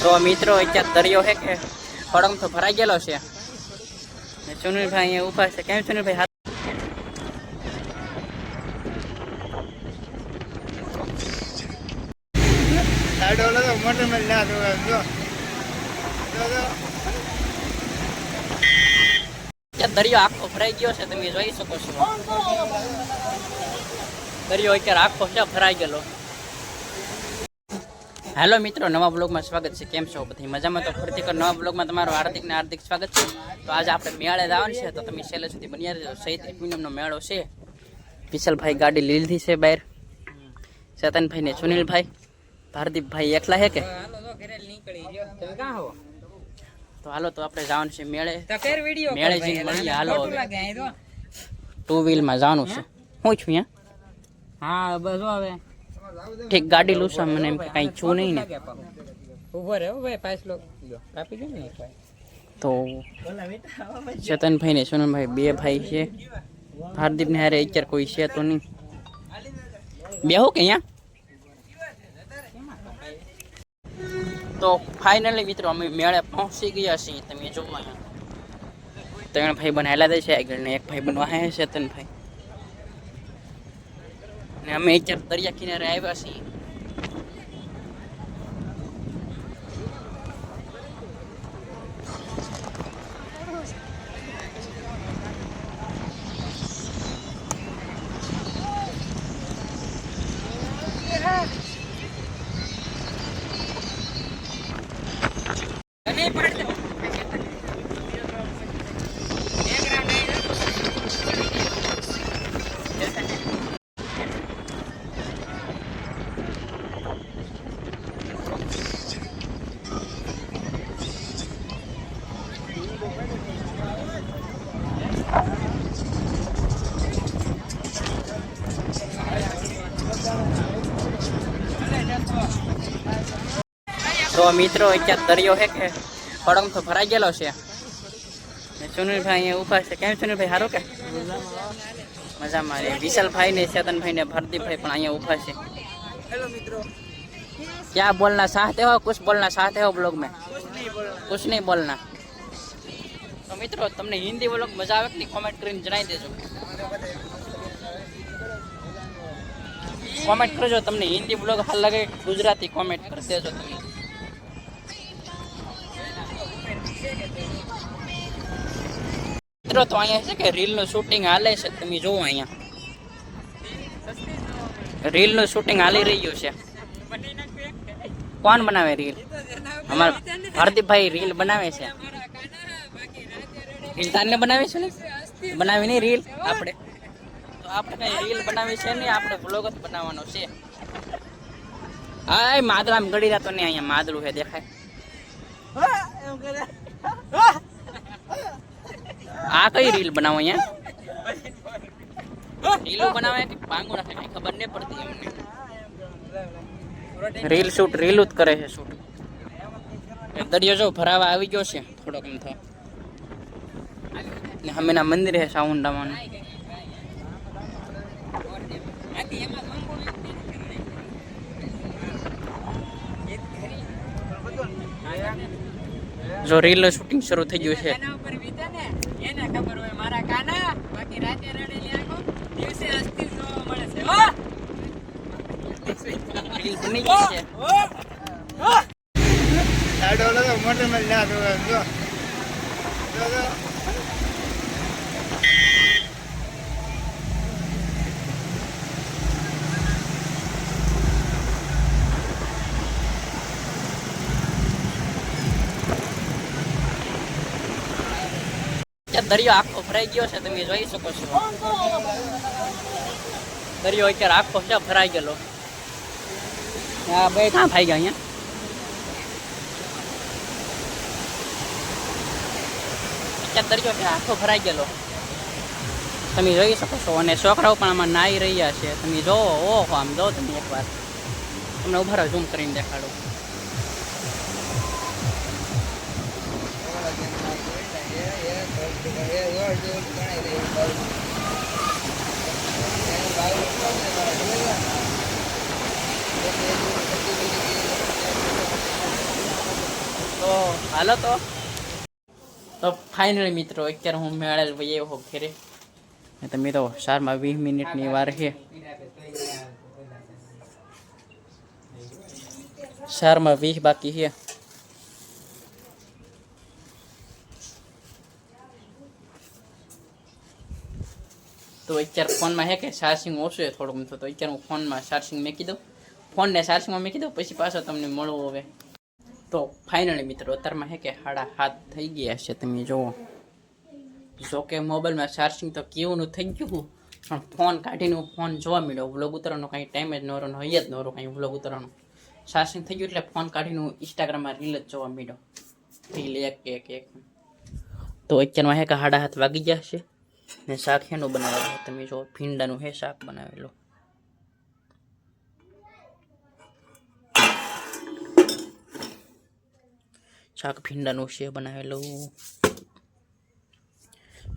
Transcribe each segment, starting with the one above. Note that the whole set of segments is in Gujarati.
તો મિત્રો અત્યારે દરિયો હે કે પડમ તો ભરાઈ ગયેલો છે. સુનિલભાઈ અહીંયા ઉભા છે. કેમ સુનિલભાઈ? હાથ દરિયો આખો ભરાઈ ગયો છે, તમે જોઈ શકો છો. દરિયો અત્યારે આખો છે ભરાઈ ગયેલો. હેલો મિત્રો, નવા બ્લોગમાં સ્વાગત છે. કેમ છો બધી મજામાં? તો ફરીથી નવા બ્લોગમાં તમારું હાર્દિક ને હાર્દિક સ્વાગત છે. તો આજે આપણે મેળે જવાનું છે, તો તમે છેલ્લે સુધી બન્યા રહેજો. ચૈત્રી પૂનમનો મેળો છે. વિશાલભાઈ ગાડી લીધી છે બહાર, ચેતનભાઈ ને સુનિલભાઈ, ભારદીપભાઈ એકલા હે કે તો હાલો, તો આપણે જવાનું છે મેળે. મેળે જઈને મળીએ. હાલો, 2 વ્હીલમાં જવાનું છે. હું છું હા બસ હવે ઠીક. ગાડી લૂસા મને એમ કઈ છું નહીં ને. ઉભો રહે ભાઈ, પાછલો કાપી દે ને. તો ચેતનભાઈ ને સોનલભાઈ બે ભાઈ છે. ભારદીપ ને હારે અત્યારે કોઈ છે તો નહીં. બેહો કે અહીંયા. તો ફાઇનલી મિત્રો અમે મેળે પહોંચી ગયા છીએ. તમે જો અહીંયા 3 ભાઈ બન હેલા દે છે આગળ ને 1 ભાઈ બનવા હે ચેતનભાઈ ને. અમે અત્યારે દરિયા કિનારે આવ્યા છીએ. તો મિત્રો અત્યારે દરિયો હે કે પડમ તો ભરાઈ ગયેલો છે. સુનિલભાઈ અહીંયા ઉભા છે. કેમ સુનિલભાઈ? સારું કે મજામાં? વિશાલભાઈ ને ચેતનભાઈ ને ભારદીપભાઈ પણ અહીંયા ઉભા છે. हेलो मित्रों, क्या बोलना चाहते हो? कुछ बोलना चाहते हो ब्लॉग में? कुछ नहीं बोलना. તો મિત્રો તમને હિન્દી વ્લોગ મજા આવે કે નહીં કોમેન્ટ કરીને જણાવી દેજો. કોમેન્ટ કરજો તમને હિન્દી વ્લોગ હાલ લાગે, ગુજરાતી કોમેન્ટ કરી દેજો તમે. મિત્રો તો અહીંયા છે કે રીલનું શૂટિંગ હાલે છે. તમે જોવો અહીંયા રીલનું શૂટિંગ હાલી રહ્યું છે. કોણ બનાવે રીલ? અમારા ભારદીપભાઈ રીલ બનાવે છે. રીલ તારને બનાવી છે ને? બનાવી નહીં રીલ આપણે. તો આપણે કઈ રીલ બનાવી છે નહીં, આપણે વ્લોગ જ બનાવવાનો છે. હા, માદરામ ગળી રાતો નહીં. અહીંયા માદરું છે દેખાય. આ કઈ રીલ બનાવો અહીંયા? રીલો બનાવે કે પાંગુ રાખે કઈ ખબર નહીં પડતી એમને. રીલ શૂટ રીલું જ કરે છે શૂટ. દરિયો જો ભરાવા આવી ગયો છે થોડોક એમ થાય ને. હમેના મંદિર છે સાઉન્ડામાં. જો રીલ શૂટિંગ શરૂ થઈ ગયું છે. એને ખબર હોય મારા કાના, બાકી રાતે રડેલી આંખો દિવસે હસતી જોવા મળે છે. રીલ બની ગઈ છે. સાડો લો મોટર માં ના જો જો દરિયો આખો ભરાઈ ગયો છે, તમે જોઈ શકો છો. દરિયો અત્યારે આખો છે ભરાઈ ગયેલો. હા બે ક્યાં ભાઈ ગયા અહીંયા? અત્યારે દરિયો છે આખો ભરાઈ ગયેલો, તમે જોઈ શકો છો. અને છોકરાઓ પણ આમાં નાહી રહ્યા છે. તમે જોવો. ઓહો, આમ જો તમે એકવાર. તમને ઉભા રહો, ઝૂમ કરીને દેખાડો. હાલો તો ફાઇનલી મિત્રો અત્યારે હું મેળેલ ભાઈ એવો ઘેરે તમે તો 4 મિનિટની વાર છે 4 બાકી છે તો અત્યારે ફોનમાં હે કે ચાર્જિંગ ઓછું છે થોડુંક તો અત્યારે હું ફોનમાં ચાર્જિંગ મૂકી દઉં ફોનને ચાર્જિંગમાં મૂકી દઉં પછી પાછો તમને મળવું હવે તો ફાઇનલી મિત્રો અત્યારમાં હે કે 7:30 થઈ ગયા છે તમે જુઓ જો કે મોબાઈલમાં ચાર્જિંગ તો કેવું થઈ ગયું પણ ફોન કાઢીને ફોન જોવા મળ્યો વ્લોગ ઉતારવાનો કાંઈ ટાઈમ જ ન રહ્યો હોય જ ન રહ્યો કાંઈ વ્લોગ ઉતારવાનો ચાર્જિંગ થઈ ગયું એટલે ફોન કાઢીને ઇન્સ્ટાગ્રામમાં રીલ જ જોવા મળ્યો રીલ એક તો અત્યારમાં હે કે 7:30 વાગી ગયા છે ને શાક એનું બનાવેલું તમે જો ભીંડાનું હે શાક બનાવેલું શાક ભીંડાનું છે બનાવેલું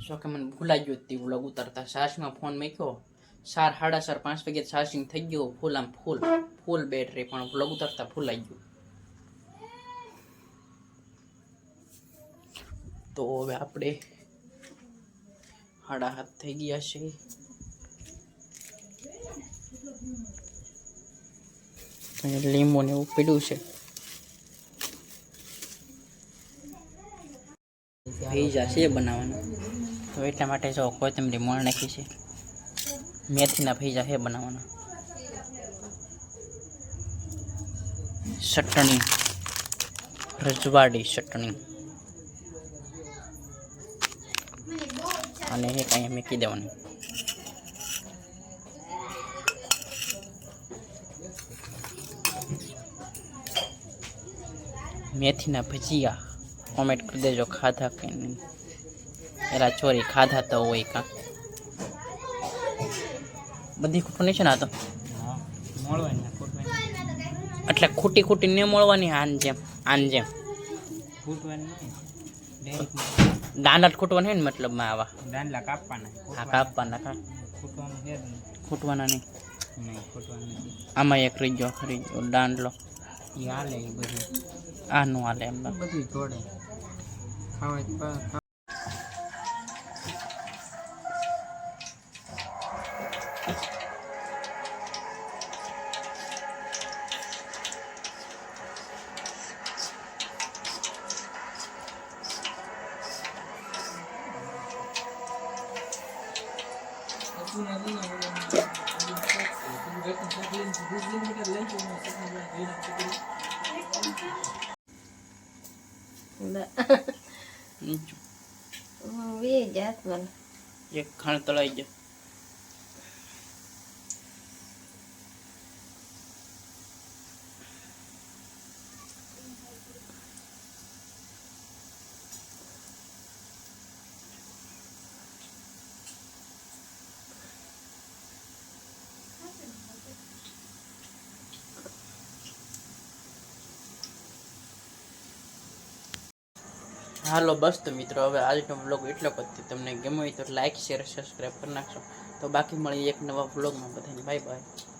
જો કે મને ભૂલાઈ ગયું હતી વ્લોગ ઉતારતા ચાર્જમાં ફોન મૂક્યો 4, 4:30, 5 વાગે ચાર્જિંગ થઈ ગયું ફૂલ બેટરી પણ વ્લોગ ઉતારતા ભૂલાઈ ગયું તો હવે આપણે 7:30 થઈ ગયા છે લીંબુ ને એવું પીડ્યું છે પીઝા છે બનાવવાના તો એટલા માટે જો કોથમરી મોણ નાખી છે મેથીના પીઝા છે બનાવવાના ચટણી રજવાડી ચટણી અને એક અહીંયા મૂકી દેવાની મેથીના ભજીયા કોમેન્ટ કરી દેજો ખાધા કે નહીં એલા ચોરી ખાધા તો હોય કાં બધી ખૂટું નહીં છે ને આ તો એટલે ખૂટી ને મળવાની આન જેમ દાંડા ખૂટવાના ને મતલબમાં આવા દાંડલા કાપવાના હા કાપવાના ખૂટવાના નહીં આમાં એક રહી ગયો દાંડલો એ હાલે એ બધું આનું હાલે એમ બધું જોડે ખાવા એક ખાણ તળાઈ ગયો હાલો બસ તો મિત્રો હવે આજનો વ્લોગ એટલો જ તમને ગમ્યો હોય તો લાઈક શેર સબસ્ક્રાઈબ કરી નાખશો તો બાકી મળી એક નવા વ્લોગમાં બધાને બાય બાય